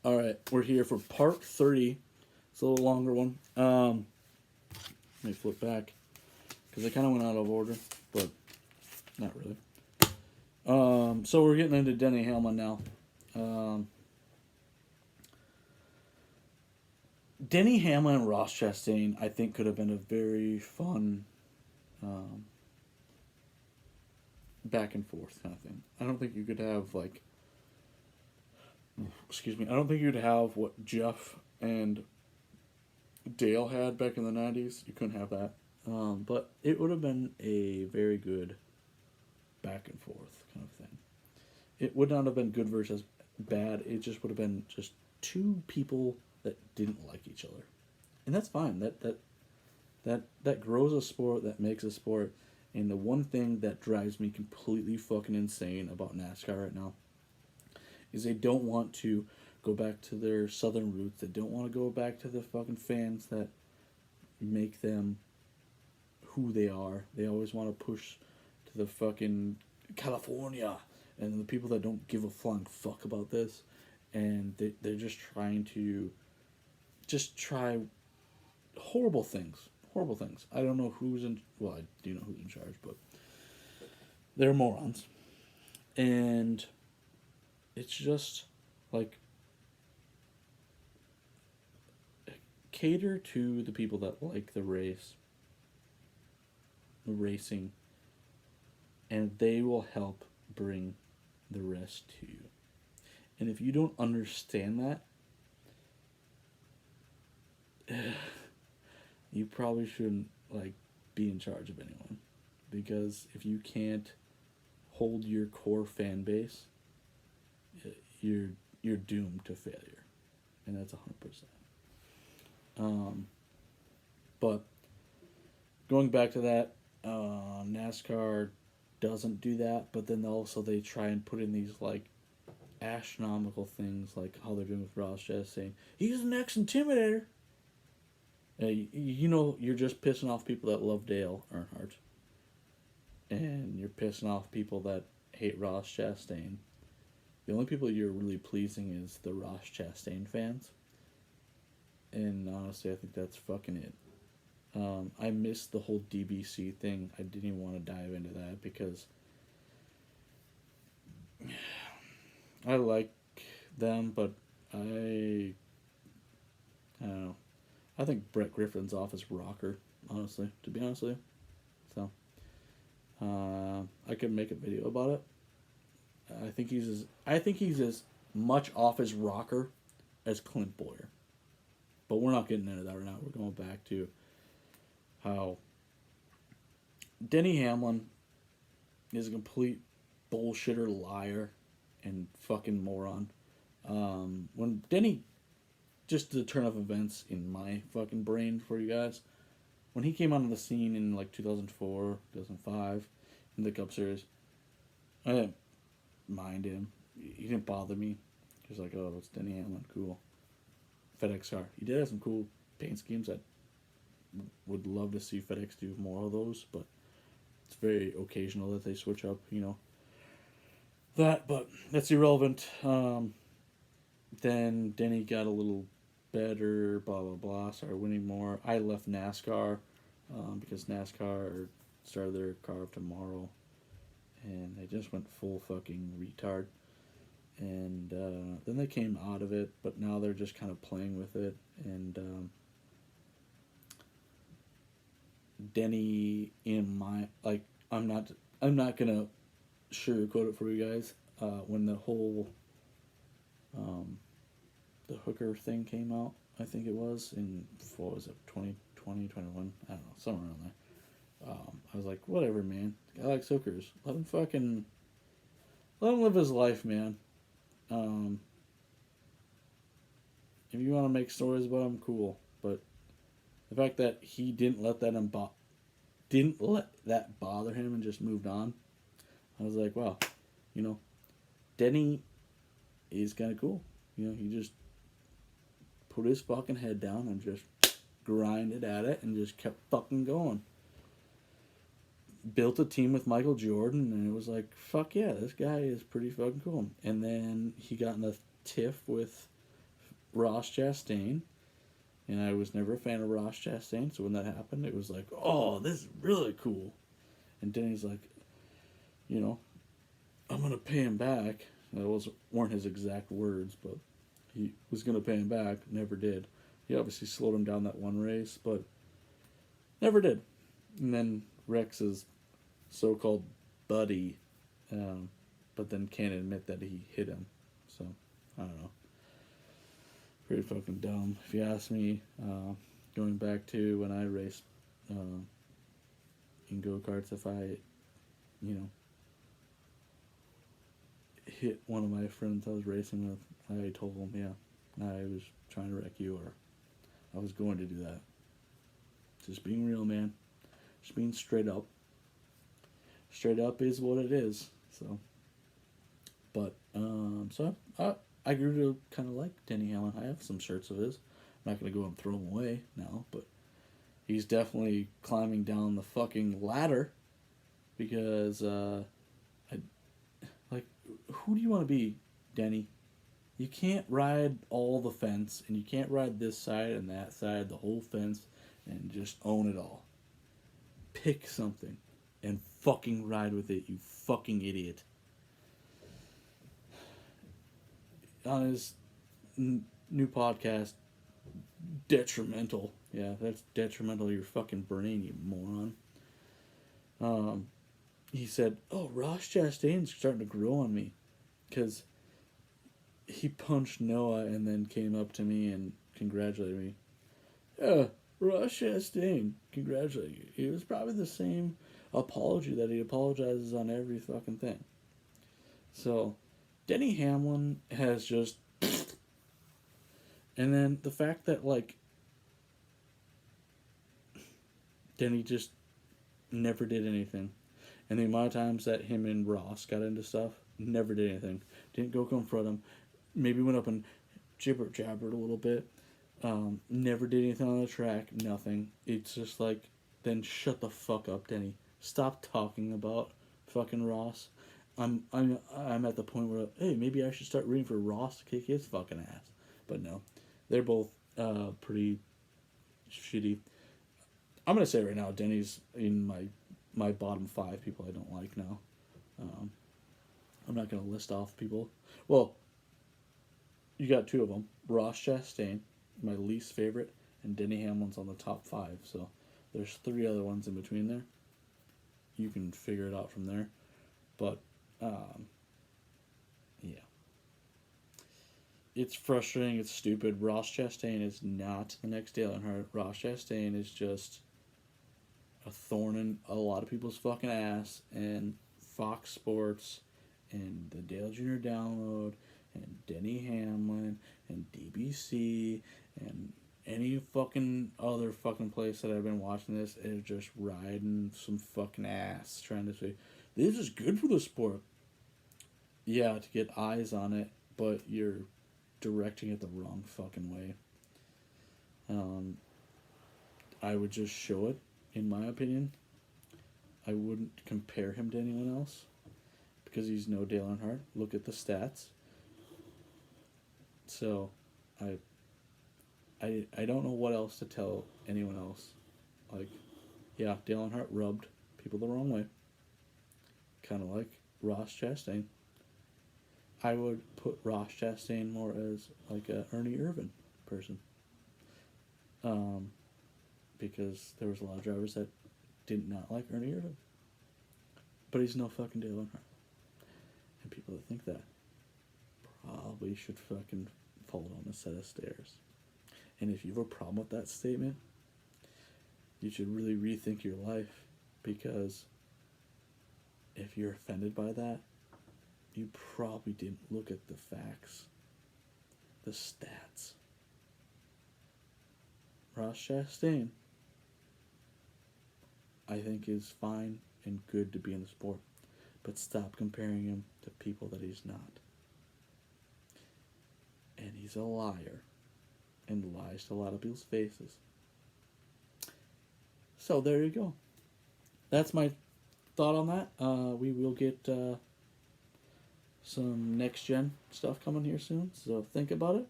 All right, we're here for part 30. It's a little longer one. Let me flip back because I kind of went out of order, but not really. So we're getting into Denny Hamlin now. Denny Hamlin and Ross Chastain, I think, could have been a very fun back and forth kind of thing. I don't think you could have I don't think you'd have what Jeff and Dale had back in the 90s. You couldn't have that. But it would have been a very good back and forth kind of thing. It would not have been good versus bad. It just would have been just two people that didn't like each other. And that's fine. That grows a sport, that makes a sport. And the one thing that drives me completely fucking insane about NASCAR right now is they don't want to go back to their southern roots. They don't want to go back to the fucking fans that make them who they are. They always want to push to the fucking California and the people that don't give a flying fuck about this. And they're just trying to try horrible things. Horrible things. I don't know who's in... Well, I do know who's in charge, but they're morons. And it's just like cater to the people that like the racing, and they will help bring the rest to you. And if you don't understand that, you probably shouldn't be in charge of anyone, because if you can't hold your core fan base, you're doomed to failure, and that's 100%. But going back to that, NASCAR doesn't do that, but then also they try and put in these astronomical things like how they're doing with Ross Chastain. He's an ex-intimidator. You're just pissing off people that love Dale Earnhardt, and you're pissing off people that hate Ross Chastain. The only people you're really pleasing is the Ross Chastain fans. And honestly, I think that's fucking it. I missed the whole DBC thing. I didn't even want to dive into that because I like them, but I don't know. I think Brett Griffin's off his rocker, honestly, to be honest with you. So, I could make a video about it. I think he's as much off his rocker as Clint Boyer. But we're not getting into that right now. We're going back to how Denny Hamlin is a complete bullshitter, liar, and fucking moron. When Denny, just the turn of events in my fucking brain for you guys, when he came onto the scene in 2004, 2005, in the Cup Series, I didn't mind him. He didn't bother me. He was like, oh, it's Denny Hamlin, cool. FedEx car. He did have some cool paint schemes. I would love to see FedEx do more of those, but it's very occasional that they switch up, that, but that's irrelevant. Then Denny got a little better, blah, blah, blah, started winning more. I left NASCAR because NASCAR started their car up tomorrow, and they just went full fucking retard. And then they came out of it, but now they're just kind of playing with it. And Denny, in my I'm not gonna sugarcoat it for you guys. When the whole the hooker thing came out, I think it was in 2020, 21, I don't know, somewhere around there. I was like, whatever, man. The guy likes hookers. Let him live his life, man. If you want to make stories about him, cool. But the fact that he didn't let that bother him and just moved on, I was like, wow, Denny is kind of cool. He just put his fucking head down and just grinded at it and just kept fucking going. Built a team with Michael Jordan, and it was like, fuck yeah, this guy is pretty fucking cool. And then he got in a tiff with Ross Chastain, and I was never a fan of Ross Chastain, so when that happened, it was like, oh, this is really cool. And Denny's like, you know, I'm gonna pay him back. That weren't his exact words, but he was gonna pay him back. Never did. He obviously slowed him down that one race, but never did. And then Rex's so-called buddy, but then can't admit that he hit him. So I don't know. Pretty fucking dumb, if you ask me. Going back to when I raced in go-karts, if I, hit one of my friends I was racing with, I told him, yeah, I was trying to wreck you, or I was going to do that. Just being real, man. Just being straight up. Straight up is what it is. So, but, I grew to kind of like Denny Hamlin. I have some shirts of his. I'm not going to go and throw them away now, but he's definitely climbing down the fucking ladder because, who do you want to be, Denny? You can't ride all the fence, and you can't ride this side and that side, the whole fence, and just own it all. Pick something and fucking ride with it, you fucking idiot. On his new podcast, Detrimental. Yeah, that's detrimental to your fucking brain, you moron. He said, oh, Ross Chastain's starting to grow on me. Because he punched Noah and then came up to me and congratulated me. Yeah, Ross Chastain, congratulated you. It was probably the same apology that he apologizes on every fucking thing. So, Denny Hamlin has just... And then the fact that, Denny just never did anything. And the amount of times that him and Ross got into stuff, never did anything. Didn't go confront him. Maybe went up and jabbered a little bit. Never did anything on the track. Nothing. It's just then shut the fuck up, Denny. Stop talking about fucking Ross. I'm at the point where, hey, maybe I should start rooting for Ross to kick his fucking ass. But no, they're both pretty shitty. I'm gonna say right now, Denny's in my bottom 5 people I don't like now. I'm not gonna list off people. Well, you got 2 of them: Ross Chastain, my least favorite, and Denny Hamlin's on the top 5. So there's 3 other ones in between there. You can figure it out from there. But yeah, it's frustrating. It's stupid. Ross Chastain is not the next Dale Earnhardt. Ross Chastain is just a thorn in a lot of people's fucking ass, and Fox Sports and the Dale Jr. Download and Denny Hamlin and DBC and any fucking other fucking place that I've been watching this is just riding some fucking ass, trying to say, this is good for the sport. Yeah, to get eyes on it, but you're directing it the wrong fucking way. I would just show it, in my opinion. I wouldn't compare him to anyone else because he's no Dale Earnhardt. Look at the stats. So, I don't know what else to tell anyone else. Yeah, Dale Earnhardt rubbed people the wrong way. Kind of like Ross Chastain. I would put Ross Chastain more as a Ernie Irvan person. Because there was a lot of drivers that did not like Ernie Irvan. But he's no fucking Dale Earnhardt. And people that think that probably should fucking fall down a set of stairs. And if you have a problem with that statement, you should really rethink your life, because if you're offended by that, you probably didn't look at the facts, the stats. Ross Chastain, I think, is fine and good to be in the sport, but stop comparing him to people that he's not. And he's a liar, and lies to a lot of people's faces. So there you go. That's my thought on that. We will get some next gen stuff coming here soon, so think about it.